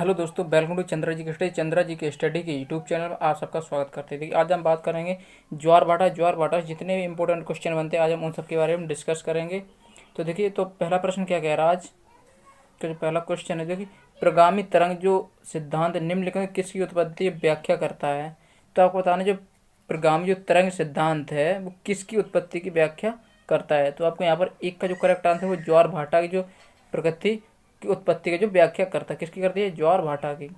Hello दोस्तों, welcome to Chandra जी के study के यूट्यूब चैनल में आप सबका स्वागत करते हैं। देखिए, आज हम बात करेंगे ज्वार भाटा जितने भी इंपॉर्टेंट क्वेश्चन बनते हैं आज हम उन सब के बारे में डिस्कस करेंगे। तो देखिए, तो पहला प्रश्न क्या कह रहा है आज का जो पहला क्वेश्चन है, देखिए प्रगामी तरंग जो सिद्धांत निम्नलिखित में किसकी उत्पत्ति व्याख्या करता है। तो आपको बताना जो प्रगामी जो तरंग सिद्धांत है वो किसकी उत्पत्ति की व्याख्या करता है। तो आपको यहाँ पर एक का जो करेक्ट आंसर है वो ज्वार भाटा की जो प्रगति की उत्पत्ति की जो व्याख्या करता है, किसकी करती है, ज्वार भाटा की।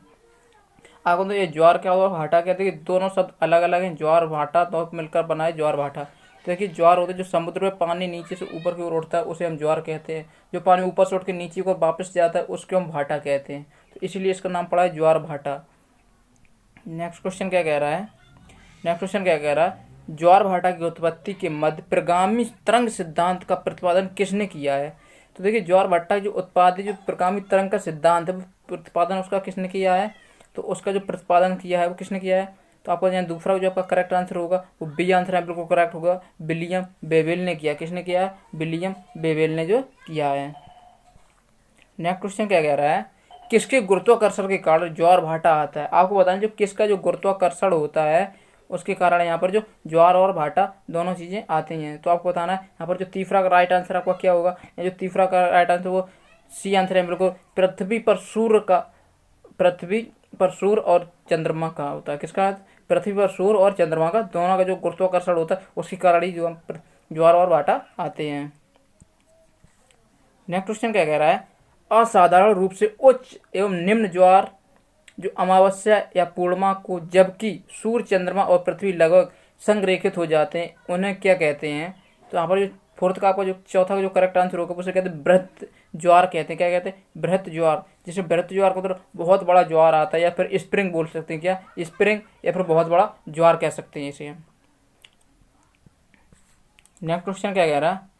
आपको तो ये ज्वार क्या और भाटा क्या, देखिए दोनों शब्द अलग अलग हैं। ज्वार भाटा तो मिलकर बना है ज्वार भाटा। तो देखिए ज्वार होता है जो समुद्र में पानी नीचे से ऊपर की ओर उठता है उसे हम ज्वार कहते हैं। जो पानी ऊपर से उठ के नीचे को वापस जाता है उसको हम भाटा कहते हैं। तो इसीलिए इसका नाम पड़ा है ज्वार भाटा। नेक्स्ट क्वेश्चन क्या कह रहा है, ज्वार भाटा की उत्पत्ति के मध्य प्रगामी तरंग सिद्धांत का प्रतिपादन किसने किया है। तो देखिए ज्वार भाटा जो उत्पादित जो प्रगामी तरंग का सिद्धांत है प्रतिपादन उसका किसने किया है। तो उसका जो प्रतिपादन किया है वो किसने किया है। तो आपको यहाँ दूसरा जो आपका करेक्ट आंसर होगा वो बी आंसर है, बिल्कुल करेक्ट होगा। विलियम बेवेल ने किया। किसने किया है, विलियम बेवेल ने जो किया है। नेक्स्ट क्वेश्चन क्या कह रहा है, किसके गुरुत्वाकर्षण के कारण ज्वार भाटा आता है। आपको बताएं जो किसका जो गुरुत्वाकर्षण होता है उसके कारण यहाँ पर जो ज्वार और भाटा दोनों चीज़ें आती हैं। तो आपको बताना है यहाँ पर जो तीसरा का राइट आंसर आपका क्या होगा। जो तीसरा का राइट आंसर वो सी आंसर है, बिल्कुल पृथ्वी पर सूर्य और चंद्रमा का होता है। किसका, पृथ्वी पर सूर्य और चंद्रमा का दोनों का जो गुरुत्वाकर्षण होता है उसके कारण ही जो ज्वार और भाटा आते हैं। नेक्स्ट क्वेश्चन क्या कह रहा है, असाधारण रूप से उच्च एवं निम्न ज्वार जो अमावस्या या पूर्णिमा को जबकि सूर्य चंद्रमा और पृथ्वी लगभग संरेखित हो जाते हैं उन्हें क्या कहते हैं। तो यहाँ पर जो फोर्थ का आपका जो चौथा का जो करेक्ट आंसर होगा उसे कहते हैं बृहत ज्वार कहते हैं। क्या कहते हैं, बृहत ज्वार। जिसे बृहत ज्वार को तो बहुत बड़ा ज्वार आता है या फिर स्प्रिंग बोल सकते हैं, क्या स्प्रिंग या फिर बहुत बड़ा ज्वार कह सकते हैं इसे। नेक्स्ट क्वेश्चन क्या कह रहा है,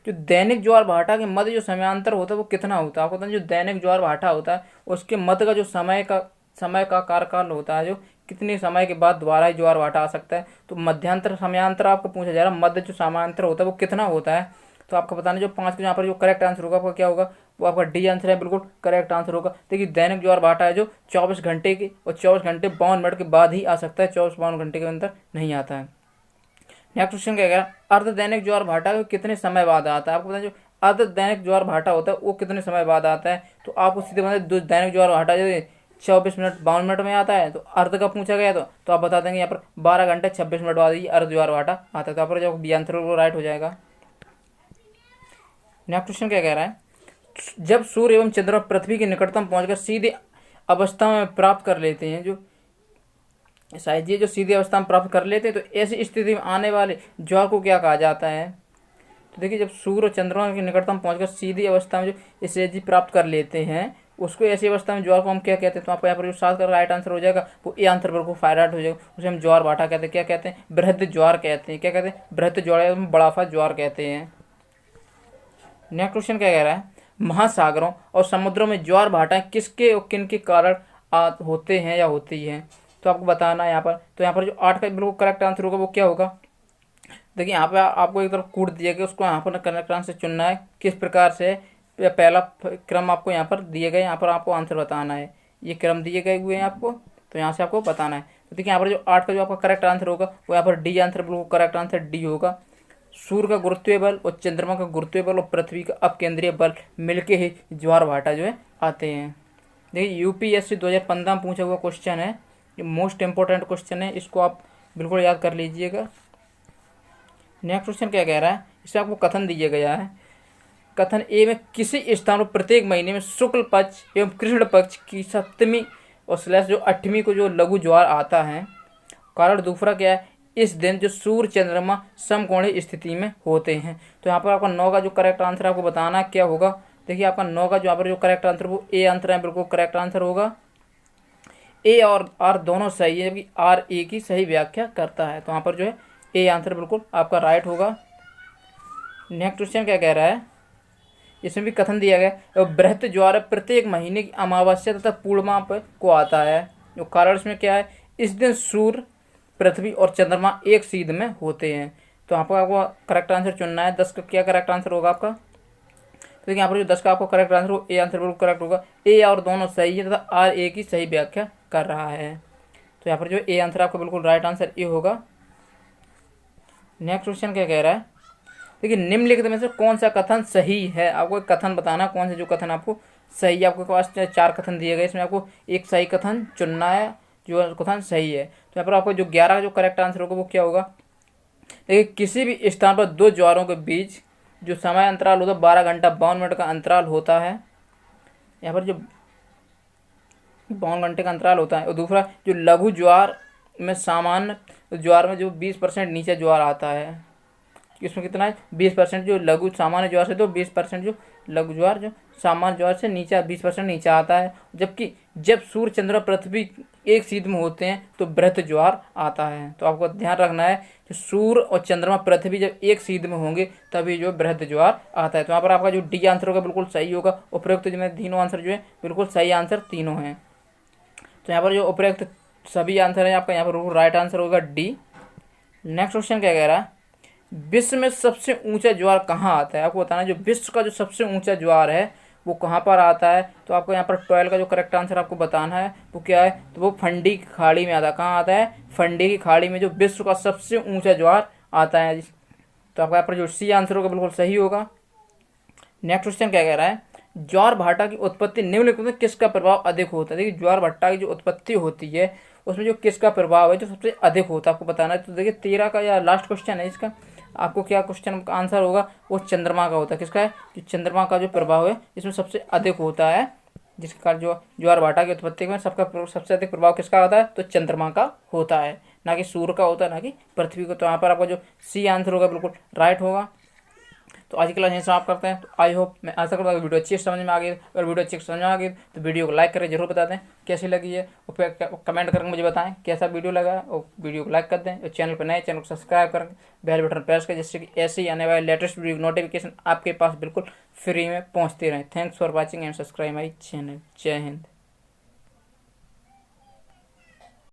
जो दैनिक ज्वार भाटा के मध्य जो समयांतर होता है वो कितना होता है। आपको पता है जो दैनिक ज्वार भाटा होता है उसके मध्य का जो समय का कार्यकाल होता है जो कितने समय के बाद दोबारा ही ज्वार भाटा आ सकता है। तो मध्यांतर समयांतर आपको पूछा जा रहा है, मध्य जो समांतर होता है वो कितना होता है। तो आपको बताना जो 5 के यहाँ पर जो करेक्ट आंसर होगा आपका क्या होगा, वो आपका डी आंसर है, बिल्कुल करेक्ट आंसर होगा। देखिए दैनिक ज्वार भाटा है जो 24 घंटे के और 24 घंटे 52 मिनट के बाद ही आ सकता है, 24-52 घंटे के अंदर नहीं आता है। नेक्स्ट क्वेश्चन क्या कह रहा है, अर्धदैनिक ज्वार भाटा कितने समय बाद आता है। आपको पता है जो अर्धदैनिक ज्वार भाटा होता है वो कितने समय बाद आता है। तो आपको सीधे बता दो दैनिक ज्वार भाटा जो 24 मिनट 52 मिनट में आता है। तो अर्ध का पूछा गया तो आप बता देंगे यहाँ पर 12 घंटे 26 मिनट बाद ही अर्ध ज्वार भाटा आता है। तो यहाँ पर जो बी आंसर वो राइट हो जाएगा। नेक्स्ट क्वेश्चन क्या कह रहा है, जब सूर्य एवं चंद्रमा पृथ्वी के निकटतम पहुंचकर सीधे अवस्था में प्राप्त कर लेते हैं, जो शायद ये जो सीधी अवस्था में प्राप्त कर लेते हैं तो ऐसी स्थिति में आने वाले ज्वार को क्या कहा जाता है। तो देखिए जब सूर्य और चंद्रमा के निकटतम पहुंचकर सीधी अवस्था में जो स्थिति प्राप्त कर लेते हैं उसको ऐसी अवस्था में ज्वार को हम क्या कहते हैं। तो आपको यहाँ पर जो 7 का राइट आंसर हो जाएगा वो ए आंसर पर को फायराइट हो जाएगा, उसे हम ज्वार भाटा कहते हैं। क्या कहते हैं, बृहद ज्वार कहते हैं। क्या कहते हैं, बृहद ज्वार या बड़ाफा ज्वार कहते हैं। नेक्स्ट क्वेश्चन क्या कह रहा है, महासागरों और समुद्रों में ज्वार भाटा किसके और किन के कारण होते हैं या होती हैं। तो आपको बताना है यहाँ पर। तो यहाँ पर जो 8 का बिल्कुल करेक्ट आंसर होगा वो क्या होगा। देखिए यहाँ पे आपको एक तरफ कूट दिया गया, उसको यहाँ पर करेक्ट आंसर चुनना है किस प्रकार से। पहला क्रम आपको यहाँ पर दिए गए, यहाँ पर आपको आंसर बताना है। ये क्रम दिए गए हुए हैं आपको, तो यहाँ से आपको बताना है। तो देखिए यहाँ पर जो 8 का जो आपका करेक्ट आंसर होगा वो यहाँ पर डी आंसर, बिल्कुल करेक्ट आंसर डी होगा। सूर्य का गुरुत्वीय बल और चंद्रमा का गुरुत्वीय बल और पृथ्वी का अपकेंद्रीय बल मिलके ही ज्वार भाटा जो है आते हैं। देखिए यूपीएससी 2015 में पूछा हुआ क्वेश्चन है, ये मोस्ट इंपॉर्टेंट क्वेश्चन है, इसको आप बिल्कुल याद कर लीजिएगा। नेक्स्ट क्वेश्चन क्या कह रहा है, इससे आपको कथन दिया गया है। कथन ए में किसी स्थान पर प्रत्येक महीने में शुक्ल पक्ष एवं कृष्ण पक्ष की 7वीं और स्लैश जो 8वीं को जो लघु ज्वार आता है। कारण दूसरा क्या है, इस दिन जो सूर्य चंद्रमा समकोणीय स्थिति में होते हैं। तो यहाँ पर आपका 9 का जो करेक्ट आंसर आपको बताना क्या होगा। देखिए आपका 9 का जो यहाँ पर जो करेक्ट आंसर वो ए आंसर है, बिल्कुल करेक्ट आंसर होगा। ए और आर दोनों सही है, जबकि आर ए की सही व्याख्या करता है। तो यहाँ पर जो है ए आंसर बिल्कुल आपका राइट होगा। नेक्स्ट क्वेश्चन क्या कह रहा है, इसमें भी कथन दिया गया बृहत ज्वार प्रत्येक महीने की अमावस्या तथा पूर्णिमा पर को आता है। जो कारण इसमें क्या है, इस दिन सूर्य पृथ्वी और चंद्रमा एक सीध में होते हैं। तो यहाँ पर आपको करेक्ट आंसर चुनना है। 10 का क्या करेक्ट आंसर होगा आपका। देखिए यहाँ पर जो 10 का आपको करेक्ट आंसर हो, ए आंसर बिल्कुल करेक्ट होगा। ए और दोनों सही है तथा आर ए की सही व्याख्या कर रहा है। तो यहाँ पर जो ए आंसर आपका बिल्कुल राइट आंसर ए होगा। नेक्स्ट क्वेश्चन क्या कह रहा है, देखिए निम्नलिखित में से कौन सा कथन सही है। आपको एक कथन बताना है, कौन सा जो कथन आपको सही है। आपके पास 4 कथन दिए गए, इसमें आपको एक सही कथन चुनना है जो कथन सही है। तो यहाँ पर आपको जो 11 जो करेक्ट आंसर होगा वो क्या होगा, देखिए किसी भी स्थान पर दो ज्वारों के बीच जो समय अंतराल होता है 12 घंटा 52 मिनट का अंतराल होता है। यहाँ पर जो 52 घंटे का अंतराल होता है। और दूसरा जो लघु ज्वार में सामान्य ज्वार में जो 20% नीचे ज्वार आता है, इसमें कितना है 20% जो लघु सामान्य ज्वार से तो 20% जो लघु ज्वार जो सामान्य ज्वार से नीचे 20% नीचे आता है। जबकि जब सूर्य चंद्र पृथ्वी एक सीध में होते हैं तो बृहत ज्वार आता है। तो आपको ध्यान रखना है कि सूर्य और चंद्रमा पृथ्वी जब एक सीध में होंगे तभी जो बृहत ज्वार आता है। तो यहाँ पर आपका जो डी आंसर होगा बिल्कुल सही होगा। उपरोक्त जो तीनों आंसर जो है बिल्कुल सही आंसर तीनों हैं। तो यहाँ पर जो उपरोक्त सभी आंसर है आपका यहाँ पर राइट आंसर होगा डी। नेक्स्ट क्वेश्चन क्या कह रहा है, विश्व में सबसे ऊंचा ज्वार कहाँ आता है। आपको बताना है जो विश्व का जो सबसे ऊंचा ज्वार है वो कहाँ पर आता है। तो आपको यहाँ पर 12 का जो करेक्ट आंसर आपको बताना है वो क्या है, तो वो फंडी की खाड़ी में आता है। कहाँ आता है, फंडी की खाड़ी में जो विश्व का सबसे ऊंचा ज्वार आता है। तो आपका यहाँ पर जो सी आंसर होगा बिल्कुल सही होगा। नेक्स्ट क्वेश्चन क्या कह रहा है, ज्वार भाटा की उत्पत्ति निम्नलिखित में किसका प्रभाव अधिक होता है। देखिए ज्वार भाटा की जो उत्पत्ति होती है उसमें जो किसका प्रभाव है जो सबसे अधिक होता है आपको बताना है। तो देखिए 13 का या लास्ट क्वेश्चन है इसका, आपको क्या क्वेश्चन का आंसर होगा, वो चंद्रमा का होता है। किसका है, जो चंद्रमा का जो प्रभाव है इसमें सबसे अधिक होता है, जिसके कारण जो ज्वार भाटा की उत्पत्ति में सबसे अधिक प्रभाव किसका होता है, तो चंद्रमा का होता है, ना कि सूर्य का होता है, ना कि पृथ्वी का। तो यहाँ पर आपका जो सी आंसर होगा बिल्कुल राइट होगा। तो आज की क्लास यहीं समाप्त करते हैं। तो आई होप, मैं आशा करता हूँ वीडियो अच्छी समझ में आ गई। अगर वीडियो अच्छी समझ में आ गई तो वीडियो को लाइक करें, जरूर बता दें कैसी लगी है, और फिर कमेंट करके मुझे बताएं कैसा वीडियो लगा, और वीडियो को लाइक कर दें। और चैनल पर नए चैनल को सब्सक्राइब करें, बेल बटन प्रेस करें, जिससे कि ऐसे ही आने वाले लेटेस्ट वीडियो नोटिफिकेशन आपके पास बिल्कुल फ्री में पहुँचते रहें। Thanks for watching and subscribe my channel. जय हिंद।